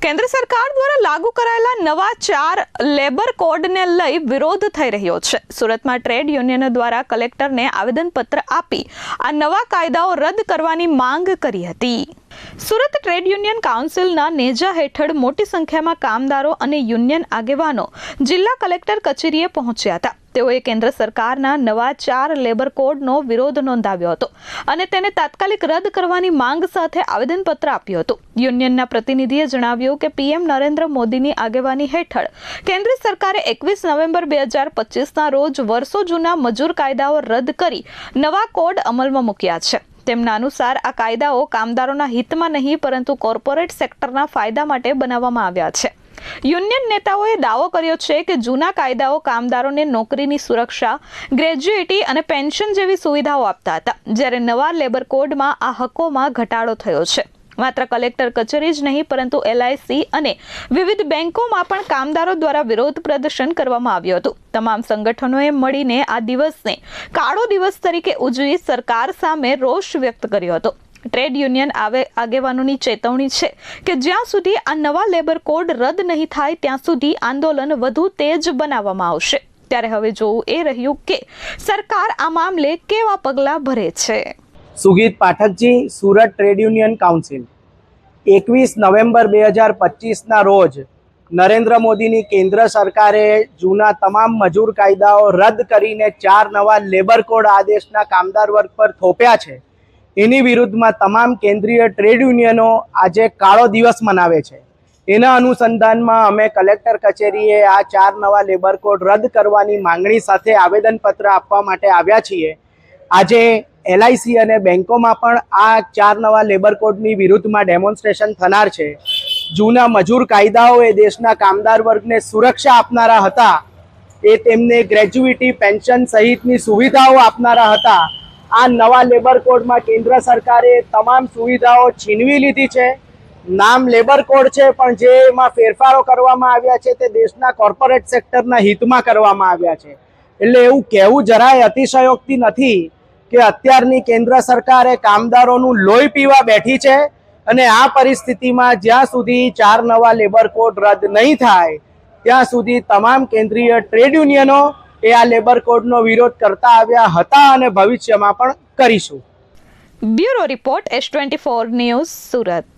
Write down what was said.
કેન્દ્ર સરકાર દ્વારા લાગુ કરાયેલા નવા 4 લેબર કોડને લઈ વિરોધ થઈ રહ્યો છે। સુરતમાં ટ્રેડ યુનિયનો દ્વારા કલેક્ટરને આવેદનપત્ર આપી આ નવા કાયદાઓ રદ કરવાની માંગ કરી હતી। સુરત ટ્રેડ યુનિયન કાઉન્સિલના નેજા હેઠળ મોટી સંખ્યામાં કામદારો અને યુનિયન આગેવાનો જિલ્લા કલેક્ટર કચેરીએ પહોંચ્યા હતા। તેઓએ કેન્દ્ર સરકારના નવા 4 લેબર કોડનો વિરોધ નોંધાવ્યો હતો અને તેને તાત્કાલિક રદ કરવાની માંગ સાથે આવેદનપત્ર આપ્યું હતું। યુનિયનના પ્રતિનિધિએ જણાવ્યું કે પીએમ નરેન્દ્ર મોદીની આગેવાની હેઠળ કેન્દ્ર સરકારે 21 નવેમ્બર 2025ના રોજ વર્ષો જૂના મજૂર કાયદાઓ રદ કરી નવા કોડ અમલમાં મૂક્યા છે। તેમના અનુસાર આ કાયદાઓ કામદારોના હિતમાં નહીં પરંતુ કોર્પોરેટ સેક્ટરના ફાયદા માટે બનાવવામાં આવ્યા છે। યુનિયન નેતાઓએ દાવો કર્યો છે કે જૂના કાયદાઓ કામદારોને નોકરીની સુરક્ષા, ગ્રેજ્યુઇટી અને પેન્શન જેવી સુવિધાઓ આપતા હતા, જ્યારે નવા લેબર કોડમાં આ હકોમાં ઘટાડો થયો છે। માત્ર કલેક્ટર કચેરી જ નહીં પરંતુ એલઆઈસી અને વિવિધ બેંકોમાં પણ કામદારો દ્વારા વિરોધ પ્રદર્શન કરવામાં આવ્યું હતું। તમામ સંગઠનોએ મળીને આ દિવસને કાળો દિવસ તરીકે ઉજવી સરકાર સામે રોષ વ્યક્ત કર્યો હતો। ટ્રેડ યુનિયન આગેવાનોની ચેતવણી છે કે જ્યાં સુધી આ નવા લેબર કોડ રદ નહીં થાય ત્યાં સુધી આંદોલન વધુ તેજ બનાવવામાં આવશે। ત્યારે હવે જોવું એ રહ્યું કે સરકાર આ મામલે કેવા પગલાં ભરે છે। સુગીત પાઠકજી, Surat trade union council. 21 November 2025ના રોજ નરેન્દ્ર મોદીની કેન્દ્ર સરકારે જૂના તમામ મજૂર કાયદાઓ રદ કરીને 4 નવા લેબર કોડ આ દેશના કામદાર વર્ગ પર થોપ્યા છે। એની વિરુદ્ધમાં તમામ કેન્દ્રીય ટ્રેડ યુનિયનો આજે કાળો દિવસ મનાવે છે। એના અનુસંધાનમાં અમે કલેક્ટર કચેરીએ આ 4 નવા લેબર કોડ રદ કરવાની માંગણી સાથે આવેદનપત્ર આપવા માટે આવ્યા છીએ। આજે એલઆઈસી અને બેંકોમાં પણ આ 4 નવા લેબર કોડની વિરુદ્ધમાં ડેમોન્સ્ટ્રેશન થનાર છે। જૂના મજૂર કાયદાઓ એ દેશના કામદાર વર્ગને સુરક્ષા આપનારા હતા, એ તેમને ગ્રેજ્યુઇટી, પેન્શન સહિતની સુવિધાઓ આપનારા હતા। આ નવા લેબર કોડમાં કેન્દ્ર સરકારે તમામ સુવિધાઓ છીનવી લીધી છે। નામ લેબર કોડ છે પણ જે એમાં ફેરફારો કરવામાં આવ્યા છે તે દેશના કોર્પોરેટ સેક્ટરના હિતમાં કરવામાં આવ્યા છે। એટલે એવું કહેવું જરાય અતિશયોક્તિ નથી કે અત્યારની કેન્દ્ર સરકારે કામદારોનું લોહી પીવા બેઠી છે અને આ પરિસ્થિતિમાં જ્યાં સુધી 4 નવા લેબર કોડ રદ નહીં થાય ત્યાં સુધી તમામ કેન્દ્રીય ટ્રેડ યુનિયનો એ આ લેબર કોડનો વિરોધ કરતા આવ્યા હતા અને ભવિષ્યમાં પણ કરીશું। Bureau report S24 news, Surat.